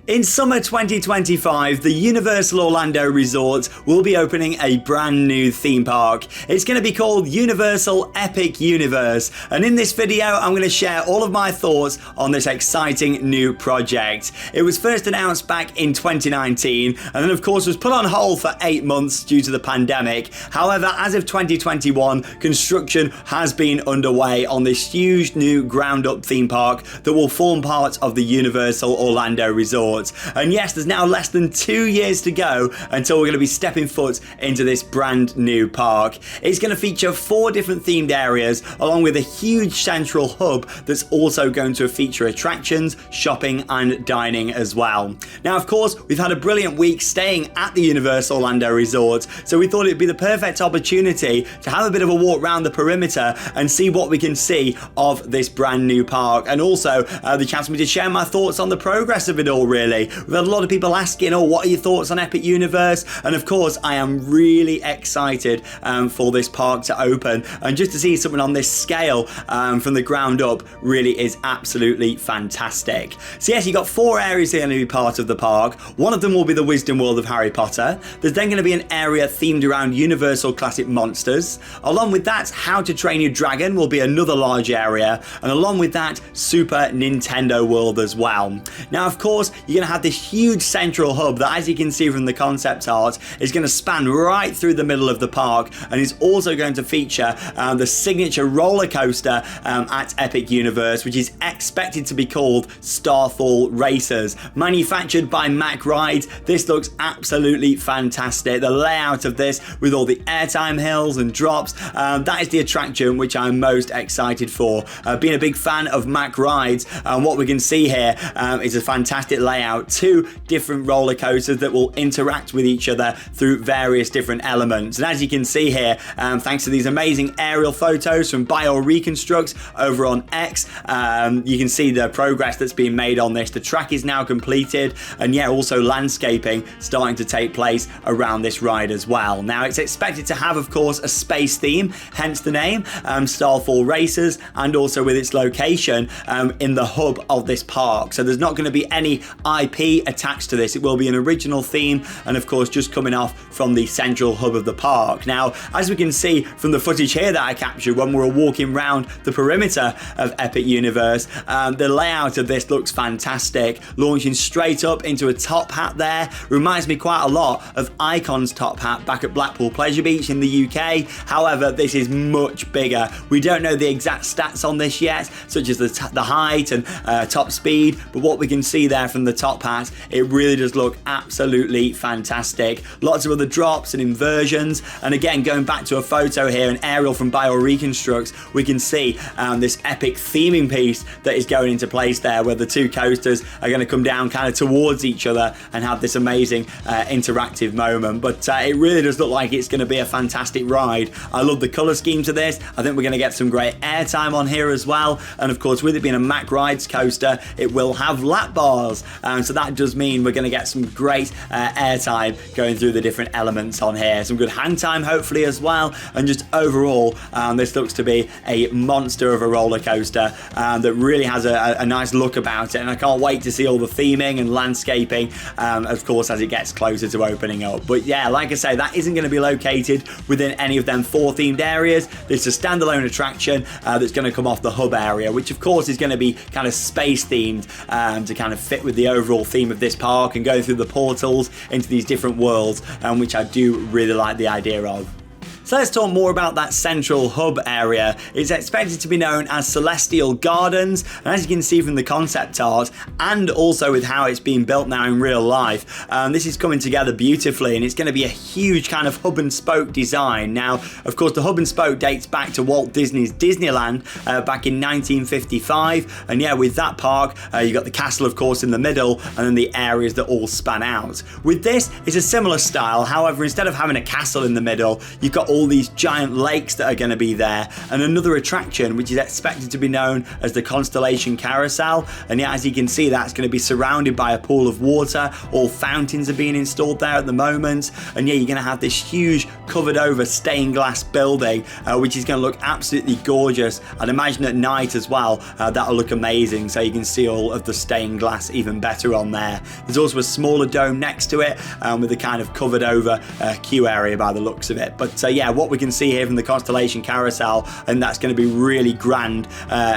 In summer 2025, the Universal Orlando Resort will be opening a brand new theme park. It's going to be called Universal Epic Universe, and in this video I'm going to share all of my thoughts on this exciting new project. It was first announced back in 2019 and then of course was put on hold for 8 months due to the pandemic. However, as of 2021, construction has been underway on this huge new ground up theme park that will form part of the Universal Orlando Resort. And yes, there's now less than 2 years to go until we're going to be stepping foot into this brand new park. It's going to feature 4 different themed areas along with a huge central hub that's also going to feature attractions, shopping and dining as well. Now, of course, we've had a brilliant week staying at the Universal Orlando Resort, so we thought it'd be the perfect opportunity to have a bit of a walk around the perimeter and see what we can see of this brand new park, and also the chance for me to share my thoughts on the progress of it all, really. We've had a lot of people asking, what are your thoughts on Epic Universe? And of course, I am really excited for this park to open, and just to see something on this scale from the ground up really is absolutely fantastic. So yes, you've got 4 areas that are going to be part of the park. One of them will be the Wisdom World of Harry Potter. There's then going to be an area themed around Universal Classic Monsters. Along with that, How to Train Your Dragon will be another large area, and along with that, Super Nintendo World as well. Now, of course, you're going to have this huge central hub that, as you can see from the concept art, is going to span right through the middle of the park, and is also going to feature the signature roller coaster at Epic Universe, which is expected to be called Starfall Racers. Manufactured by Mack Rides, this looks absolutely fantastic. The layout of this with all the airtime hills and drops, that is the attraction which I'm most excited for. Being a big fan of Mack Rides, what we can see here is a fantastic layout. 2 different roller coasters that will interact with each other through various different elements. And as you can see here, thanks to these amazing aerial photos from BioReconstruct over on X, you can see the progress that's being made on this. The track is now completed, and yeah, also landscaping starting to take place around this ride as well. Now, it's expected to have, of course, a space theme, hence the name, Starfall Racers, and also with its location in the hub of this park. So there's not going to be any IP attached to this. It will be an original theme, and of course just coming off from the central hub of the park. Now, as we can see from the footage here that I captured when we were walking around the perimeter of Epic Universe, the layout of this looks fantastic. Launching straight up into a top hat there reminds me quite a lot of Icon's top hat back at Blackpool Pleasure Beach in the UK. However, this is much bigger. We don't know the exact stats on this yet, such as the height and top speed, but what we can see there from the top hat, it really does look absolutely fantastic. Lots of other drops and inversions, and again, going back to a photo here, an aerial from BioReconstruct, we can see this epic theming piece that is going into place there, where the 2 coasters are going to come down kind of towards each other and have this amazing interactive moment. But it really does look like it's going to be a fantastic ride. I love the colour scheme to this. I think we're going to get some great airtime on here as well, and of course, with it being a Mack Rides coaster, it will have lap bars, so that does mean we're going to get some great airtime going through the different elements on here. Some good hang time hopefully as well, and just overall this looks to be a monster of a roller coaster that really has a nice look about it, and I can't wait to see all the theming and landscaping of course as it gets closer to opening up. But yeah, like I say, that isn't going to be located within any of them 4 themed areas. This is a standalone attraction that's going to come off the hub area, which of course is going to be kind of space themed to kind of fit with the overall theme of this park and go through the portals into these different worlds, which I do really like the idea of. So let's talk more about that central hub area. It's expected to be known as Celestial Gardens, and as you can see from the concept art and also with how it's being built now in real life, this is coming together beautifully, and it's going to be a huge kind of hub and spoke design. Now, of course, the hub and spoke dates back to Walt Disney's Disneyland back in 1955, and yeah, with that park, you've got the castle, of course, in the middle, and then the areas that all span out. With this, it's a similar style. However, instead of having a castle in the middle, you've got all these giant lakes that are going to be there, and another attraction which is expected to be known as the Constellation Carousel. And yeah, as you can see, that's going to be surrounded by a pool of water. All fountains are being installed there at the moment, and yeah, you're going to have this huge covered over stained glass building, which is going to look absolutely gorgeous. I'd imagine at night as well, that'll look amazing, so you can see all of the stained glass even better on there. There's also a smaller dome next to it, with a kind of covered over queue area by the looks of it. But yeah, what we can see here from the Constellation Carousel, and that's going to be really grand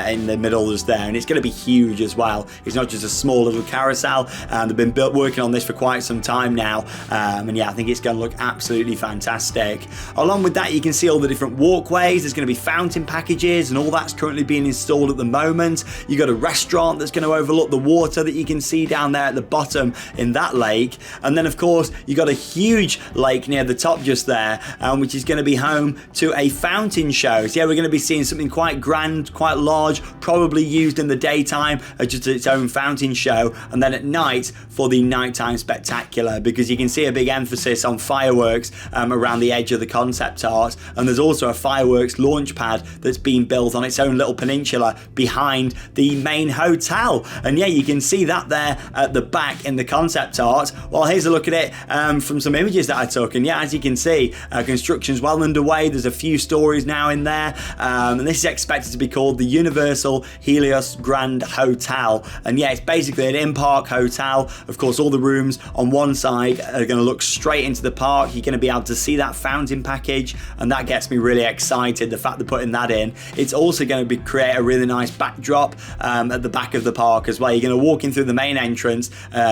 in the middle just there, and it's going to be huge as well. It's not just a small little carousel, and they've been working on this for quite some time now, and yeah, I think it's going to look absolutely fantastic. Along with that, you can see all the different walkways. There's going to be fountain packages, and all that's currently being installed at the moment. You've got a restaurant that's going to overlook the water that you can see down there at the bottom in that lake, and then of course you've got a huge lake near the top just there, which is going to be home to a fountain show. So yeah, we're going to be seeing something quite grand, quite large, probably used in the daytime as just its own fountain show, and then at night for the nighttime spectacular, because you can see a big emphasis on fireworks around the edge of the concept art, and there's also a fireworks launch pad that's been built on its own little peninsula behind the main hotel. And yeah, you can see that there at the back in the concept art. Well, here's a look at it from some images that I took, and yeah, as you can see, construction's well underway. There's a few stories now in there, and this is expected to be called the Universal Helios Grand Hotel. And yeah, it's basically an in-park hotel. Of course, all the rooms on one side are going to look straight into the park. You're going to be able to see that fountain package, and that gets me really excited, the fact they're putting that in. It's also going to create a really nice backdrop at the back of the park as well. You're going to walk in through the main entrance,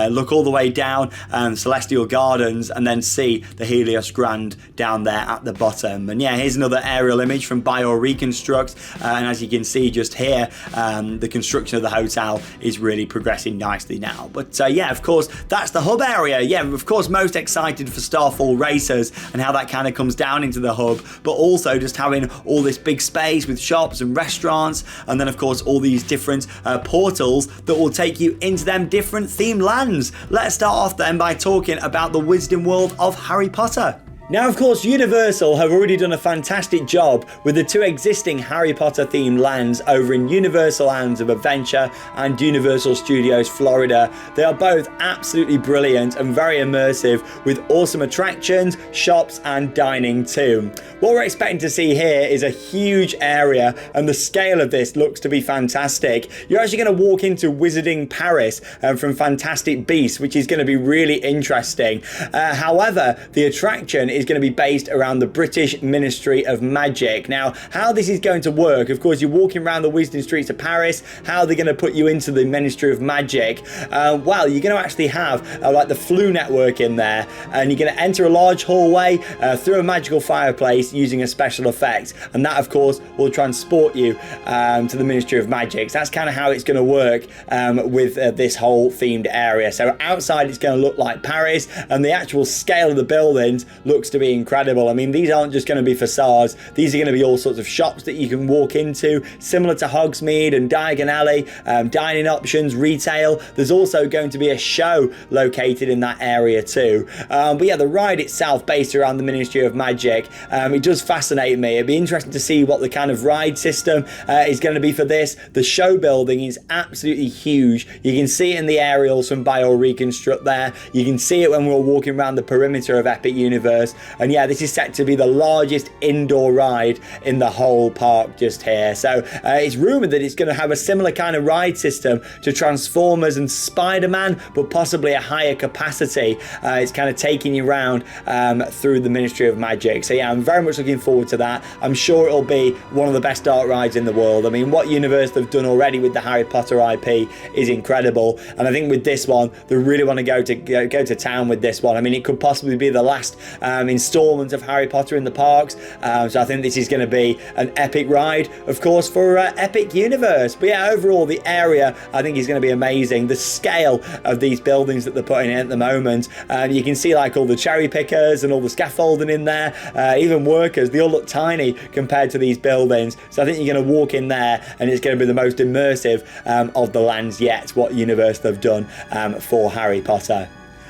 look all the way down Celestial Gardens, and then see the Helios Grand down there at the bottom. And yeah, here's another aerial image from Bioreconstruct, and as you can see just here, the construction of the hotel is really progressing nicely now. But yeah, of course, that's the hub area. Yeah, of course, most excited for Starfall Racers and how that kind of comes down into the hub, but also just having all this big space with shops and restaurants, and then of course all these different portals that will take you into them different themed lands. Let's start off then by talking about the Wizarding World of Harry Potter. Now, of course, Universal have already done a fantastic job with the two existing Harry Potter themed lands over in Universal Lands of Adventure and Universal Studios Florida. They are both absolutely brilliant and very immersive, with awesome attractions, shops and dining too. What we're expecting to see here is a huge area, and the scale of this looks to be fantastic. You're actually going to walk into Wizarding Paris from Fantastic Beasts, which is going to be really interesting. However, the attraction is going to be based around the British Ministry of Magic. Now, how this is going to work, of course, you're walking around the Wizarding streets of Paris. How are they going to put you into the Ministry of Magic? Well, you're going to actually have like the Flu network in there, and you're going to enter a large hallway through a magical fireplace using a special effect, and that of course will transport you to the Ministry of Magic. So that's kind of how it's going to work with this whole themed area. So outside it's going to look like Paris, and the actual scale of the buildings looks to be incredible. I mean, these aren't just going to be facades. These are going to be all sorts of shops that you can walk into, similar to Hogsmeade and Diagon Alley, dining options, retail. There's also going to be a show located in that area too. But yeah, the ride itself, based around the Ministry of Magic, it does fascinate me. It'd be interesting to see what the kind of ride system is going to be for this. The show building is absolutely huge. You can see it in the aerials from Bioreconstruct there. You can see it when we're walking around the perimeter of Epic Universe. And yeah, this is set to be the largest indoor ride in the whole park just here. So it's rumoured that it's going to have a similar kind of ride system to Transformers and Spider-Man, but possibly a higher capacity. It's kind of taking you around through the Ministry of Magic. So yeah, I'm very much looking forward to that. I'm sure it'll be one of the best dark rides in the world. I mean, what Universe have done already with the Harry Potter IP is incredible, and I think with this one, they really want to go to town with this one. I mean, it could possibly be the last installment of Harry Potter in the parks, so I think this is going to be an epic ride, of course, for Epic Universe. But yeah, overall, the area I think is going to be amazing. The scale of these buildings that they're putting in at the moment, you can see like all the cherry pickers and all the scaffolding in there, even workers, they all look tiny compared to these buildings. So I think you're going to walk in there and it's going to be the most immersive of the lands yet, what Universe have done for Harry Potter.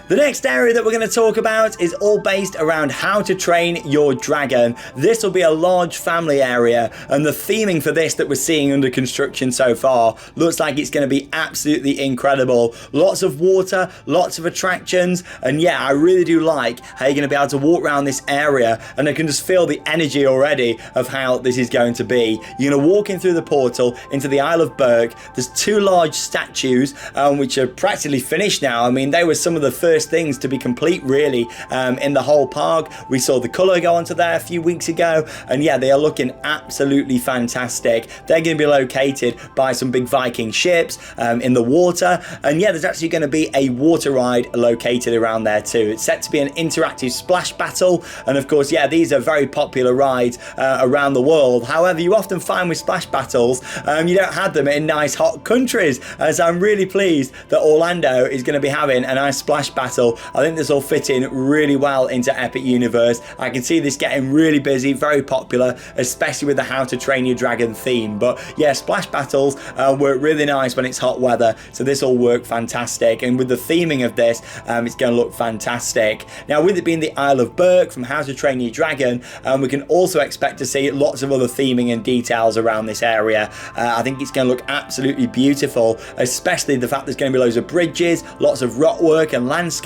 The next area that we're going to talk about is all based around how to train your dragon. This will be a large family area, and the theming for this that we're seeing under construction so far looks like it's going to be absolutely incredible. Lots of water, lots of attractions, and yeah, I really do like how you're going to be able to walk around this area, and I can just feel the energy already of how this is going to be. You're going to walk in through the portal into the Isle of Berk. There's two large statues which are practically finished now. I mean, they were some of the first things to be complete really in the whole park. We saw the colour go onto there a few weeks ago, and yeah, they are looking absolutely fantastic. They're going to be located by some big Viking ships in the water, and yeah, there's actually going to be a water ride located around there too. It's set to be an interactive splash battle, and of course, yeah, these are very popular rides around the world. However, you often find with splash battles you don't have them in nice hot countries, so I'm really pleased that Orlando is going to be having a nice splash battle. I think this will fit in really well into Epic Universe. I can see this getting really busy, very popular, especially with the How to Train Your Dragon theme. But yeah, splash battles work really nice when it's hot weather, so this will work fantastic. And with the theming of this, it's going to look fantastic. Now, with it being the Isle of Berk from How to Train Your Dragon, we can also expect to see lots of other theming and details around this area. I think it's going to look absolutely beautiful, especially the fact there's going to be loads of bridges, lots of rock work and landscaping,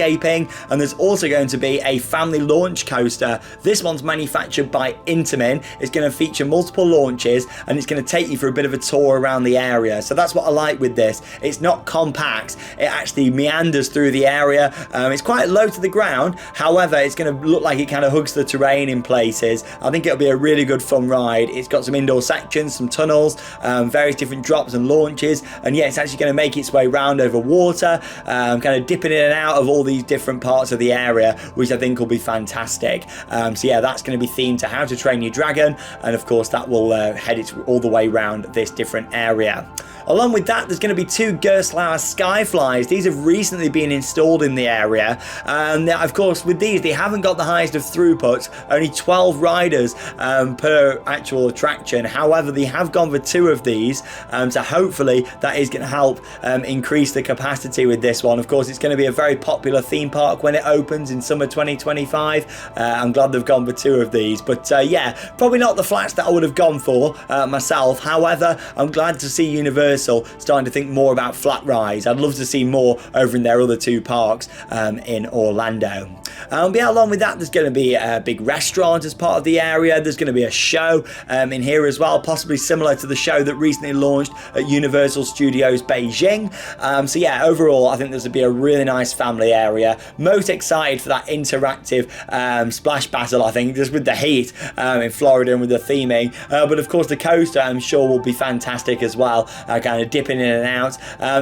and there's also going to be a family launch coaster. This one's manufactured by Intamin. It's going to feature multiple launches, and it's going to take you for a bit of a tour around the area. So that's what I like with this. It's not compact, it actually meanders through the area. It's quite low to the ground, however, it's going to look like it kind of hugs the terrain in places. I think it'll be a really good fun ride. It's got some indoor sections, some tunnels, various different drops and launches, and yeah, it's actually going to make its way round over water, kind of dipping in and out of all these different parts of the area, which I think will be fantastic. So yeah, that's going to be themed to How to Train Your Dragon, and of course that will head it all the way around this different area. Along with that, there's going to be two Gerstlauer Skyflies. These have recently been installed in the area, and of course with these they haven't got the highest of throughputs, only 12 riders per actual attraction. However, they have gone for two of these, so hopefully that is going to help increase the capacity with this one. Of course, it's going to be a very popular theme park when it opens in summer 2025. I'm glad they've gone for two of these, but yeah, probably not the flats that I would have gone for myself. However, I'm glad to see Universal starting to think more about flat rides. I'd love to see more over in their other two parks in Orlando. But yeah, along with that, there's going to be a big restaurant as part of the area. There's going to be a show in here as well, possibly similar to the show that recently launched at Universal Studios Beijing. So yeah, overall, I think this would be a really nice family area. Most excited for that interactive splash battle, I think, just with the heat in Florida and with the theming. But of course, the coaster, I'm sure, will be fantastic as well, kind of dipping in and out.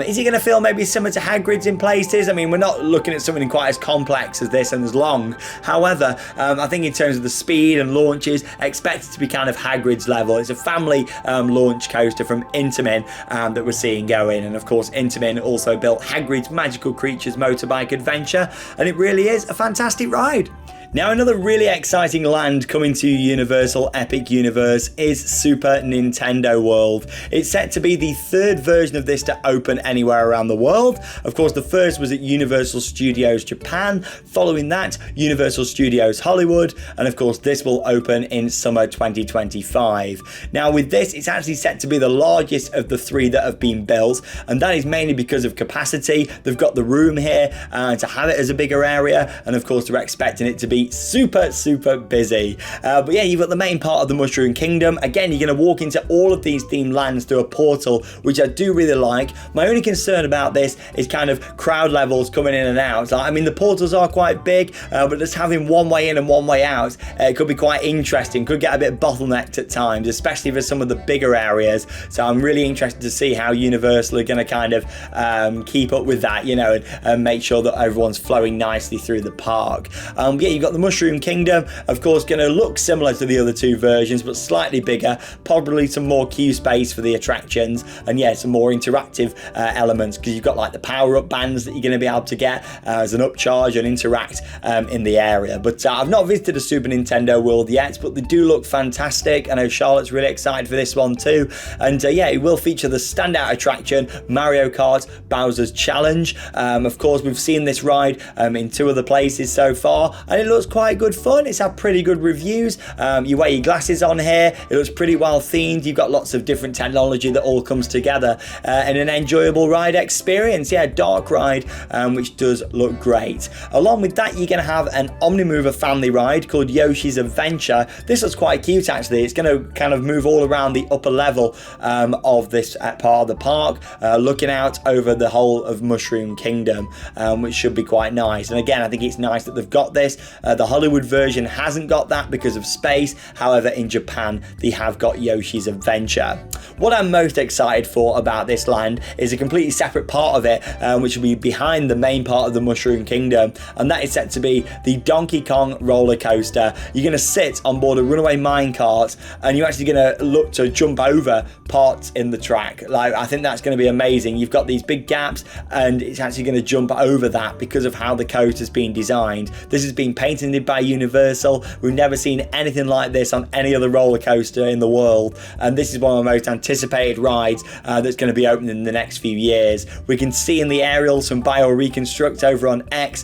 Is it going to feel maybe similar to Hagrid's in places? I mean, we're not looking at something quite as complex as this and as long. However, I think in terms of the speed and launches, expect it to be kind of Hagrid's level. It's a family launch coaster from Intamin that we're seeing go in. And of course, Intamin also built Hagrid's Magical Creatures Motorbike Adventure, and it really is a fantastic ride. Now, another really exciting land coming to Universal Epic Universe is Super Nintendo World. It's set to be the third version of this to open anywhere around the world. Of course, the first was at Universal Studios Japan. Following that, Universal Studios Hollywood. And of course, this will open in summer 2025. Now, with this, it's actually set to be the largest of the three that have been built. And that is mainly because of capacity. They've got the room here to have it as a bigger area. And of course, they're expecting it to be super busy. But yeah, you've got the main part of the Mushroom Kingdom. Again, you're going to walk into all of these themed lands through a portal, which I do really like. My only concern about this is kind of crowd levels coming in and out. I mean, the portals are quite big, but just having one way in and one way out, it could be quite interesting. Could get a bit bottlenecked at times, especially for some of the bigger areas. So I'm really interested to see how Universal are going to kind of keep up with that, you know, and make sure that everyone's flowing nicely through the park. Yeah, you've got got the Mushroom Kingdom, of course, going to look similar to the other two versions, but slightly bigger, probably some more queue space for the attractions, and yeah, some more interactive elements, because you've got like the power-up bands that you're going to be able to get as an upcharge and interact in the area. But I've not visited a Super Nintendo World yet, but they do look fantastic. I know Charlotte's really excited for this one too, and yeah, it will feature the standout attraction, Mario Kart Bowser's Challenge. Of course, we've seen this ride in 2 other places so far, and it looks quite good fun. It's had pretty good reviews. You wear your glasses on here, it looks pretty well themed. You've got lots of different technology that all comes together in an enjoyable ride experience. Yeah, dark ride, which does look great. Along with that, you're going to have an Omnimover family ride called Yoshi's Adventure. This looks quite cute actually. It's going to kind of move all around the upper level of this part of the park, looking out over the whole of Mushroom Kingdom, which should be quite nice. And again, I think it's nice that they've got this. The Hollywood version hasn't got that because of space. However, in Japan, they have got Yoshi's Adventure. What I'm most excited for about this land is a completely separate part of it, which will be behind the main part of the Mushroom Kingdom, and that is set to be the Donkey Kong roller coaster. You're going to sit on board a runaway minecart, and you're actually going to look to jump over parts in the track. Like, I think that's going to be amazing. You've got these big gaps, and it's actually going to jump over that because of how the coaster's been designed. This has been patented by Universal. We've never seen anything like this on any other roller coaster in the world, and this is one of the most anticipated rides that's going to be opening in the next few years. We can see in the aerials from BioReconstruct over on X,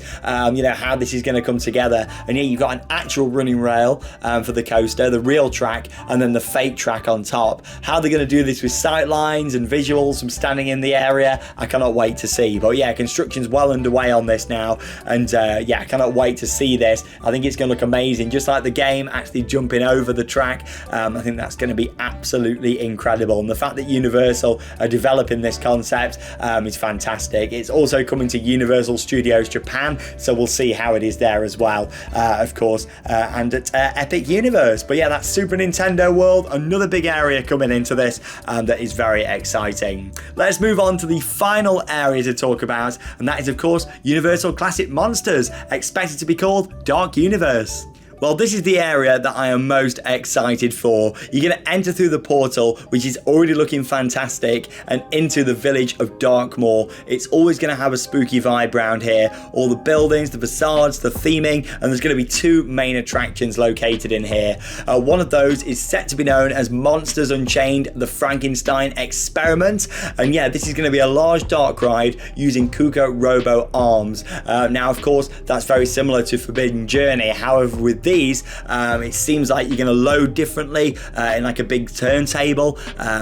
you know, how this is going to come together. And yeah, you've got an actual running rail for the coaster, the real track, and then the fake track on top. How they're going to do this with sight lines and visuals from standing in the area, I cannot wait to see. But yeah, construction's well underway on this now, and yeah, I cannot wait to see this. I think it's going to look amazing, just like the game, actually jumping over the track. I think that's going to be absolutely incredible, and the fact that Universal are developing this concept is fantastic. It's also coming to Universal Studios Japan, so we'll see how it is there as well, of course, and at Epic Universe. But yeah, that's Super Nintendo World, another big area coming into this that is very exciting. Let's move on to the final area to talk about, and that is of course Universal Classic Monsters, expected to be called Dark Universe. Well, this is the area that I am most excited for. You're going to enter through the portal, which is already looking fantastic, and into the village of Darkmoor. It's always going to have a spooky vibe around here. All the buildings, the facades, the theming, and there's going to be 2 main attractions located in here. One of those is set to be known as Monsters Unchained, the Frankenstein Experiment. And yeah, this is going to be a large dark ride using KUKA Robo arms. Now, of course, that's very similar to Forbidden Journey. However, with these, it seems like you're going to load differently in like a big turntable,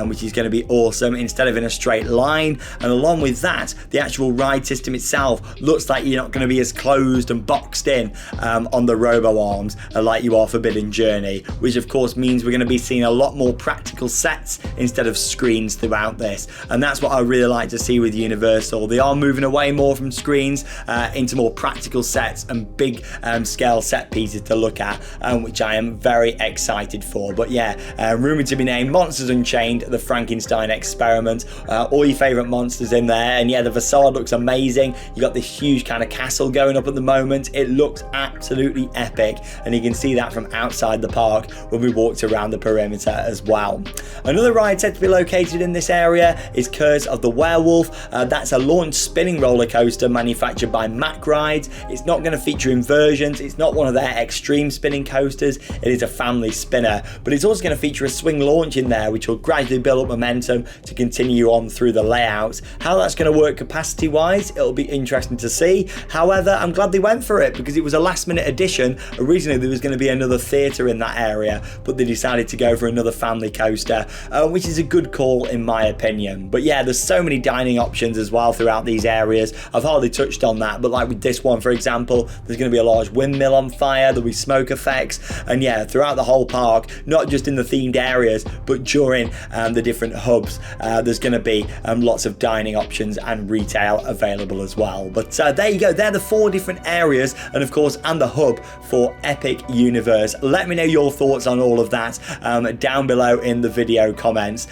which is going to be awesome, instead of in a straight line. And along with that, the actual ride system itself looks like you're not going to be as closed and boxed in on the robo arms like you are Forbidden Journey, which of course means we're going to be seeing a lot more practical sets instead of screens throughout this. And that's what I really like to see with Universal. They are moving away more from screens into more practical sets and big scale set pieces to look at, which I am very excited for. But yeah, rumoured to be named Monsters Unchained, the Frankenstein Experiment. All your favourite monsters in there, and yeah, the facade looks amazing. You got this huge kind of castle going up at the moment. It looks absolutely epic, and you can see that from outside the park when we walked around the perimeter as well. Another ride said to be located in this area is Curse of the Werewolf. That's a launch spinning roller coaster manufactured by Mack Rides. It's not going to feature inversions. It's not one of their extreme spinning coasters. It is a family spinner, but it's also going to feature a swing launch in there, which will gradually build up momentum to continue on through the layouts. How that's going to work capacity wise, it'll be interesting to see. However, I'm glad they went for it, because it was a last minute addition. Originally there was going to be another theatre in that area, but they decided to go for another family coaster, which is a good call in my opinion. But yeah, there's so many dining options as well throughout these areas. I've hardly touched on that, but like with this one, for example, there's going to be a large windmill on fire. There'll be smoke smoke effects, and yeah, throughout the whole park, not just in the themed areas, but during the different hubs, there's going to be lots of dining options and retail available as well. But there you go, they're the 4 different areas, and of course, and the hub for Epic Universe. Let me know your thoughts on all of that down below in the video comments,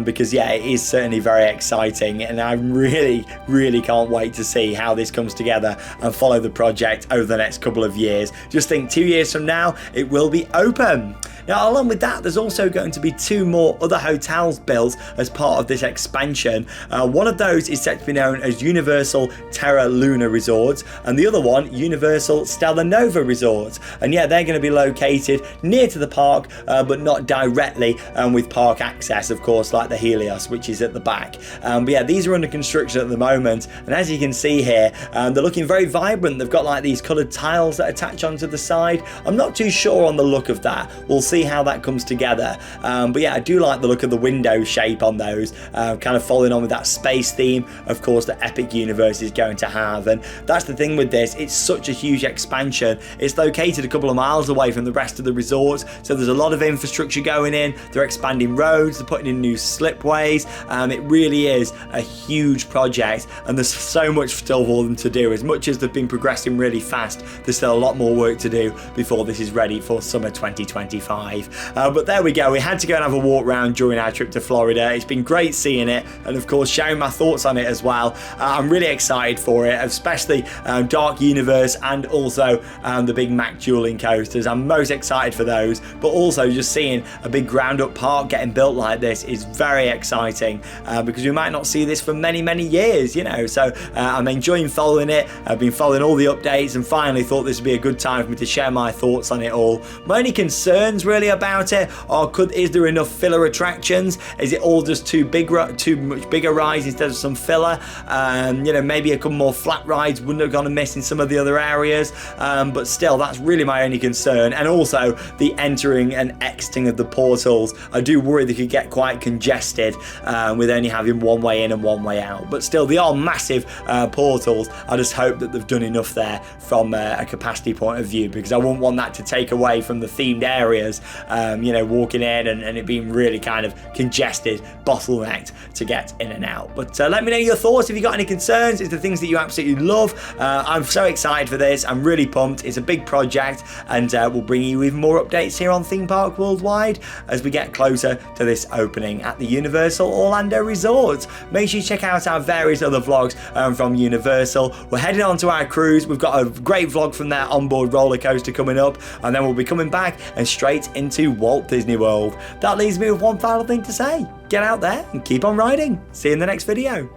because yeah, it is certainly very exciting, and I really can't wait to see how this comes together and follow the project over the next couple of years. Just think 2 years from now, it will be open. Now, along with that, there's also going to be 2 more other hotels built as part of this expansion. One of those is set to be known as Universal Terra Luna Resort, and the other one, Universal Stella Nova Resort. And yeah, they're going to be located near to the park, but not directly with park access, of course, like the Helios, which is at the back. But yeah, these are under construction at the moment, and as you can see here, they're looking very vibrant. They've got like these coloured tiles that attach onto the side. I'm not too sure on the look of that. We'll see how that comes together, but yeah, I do like the look of the window shape on those, kind of following on with that space theme, of course, that Epic Universe is going to have. And that's the thing with this, it's such a huge expansion. It's located a couple of miles away from the rest of the resort, so there's a lot of infrastructure going in. They're expanding roads, they're putting in new slipways. It really is a huge project, and there's so much still for them to do. As much as they've been progressing really fast, there's still a lot more work to do before this is ready for summer 2025. But there we go, we had to go and have a walk around during our trip to Florida. It's been great seeing it, and of course sharing my thoughts on it as well. I'm really excited for it, especially Dark Universe and also the big Mack dueling coasters. I'm most excited for those, but also just seeing a big ground up park getting built like this is very exciting, because we might not see this for many years, you know. So I'm enjoying following it. I've been following all the updates, and finally thought this would be a good time for me to share my thoughts on it all. My only concerns really about it are, is there enough filler attractions? Is it all just too much bigger rides instead of some filler? You know, maybe a couple more flat rides wouldn't have gone amiss in some of the other areas, but still, that's really my only concern. And also the entering and exiting of the portals, I do worry they could get quite congested with only having one way in and one way out. But still, they are massive portals. I just hope that they've done enough there from a capacity point of view, because I wouldn't want that to take away from the themed areas, you know, walking in and it being really kind of congested, bottlenecked to get in and out. But let me know your thoughts. If you got any concerns, is there things that you absolutely love? I'm so excited for this. I'm really pumped. It's a big project, and we'll bring you even more updates here on Theme Park Worldwide as we get closer to this opening at the Universal Orlando Resort. Make sure you check out our various other vlogs from Universal. We're heading on to our cruise. We've got a great vlog from their onboard roller coaster coming up, and then we'll be coming back and straight into Walt Disney World. That leaves me with one final thing to say. Get out there and keep on riding. See you in the next video.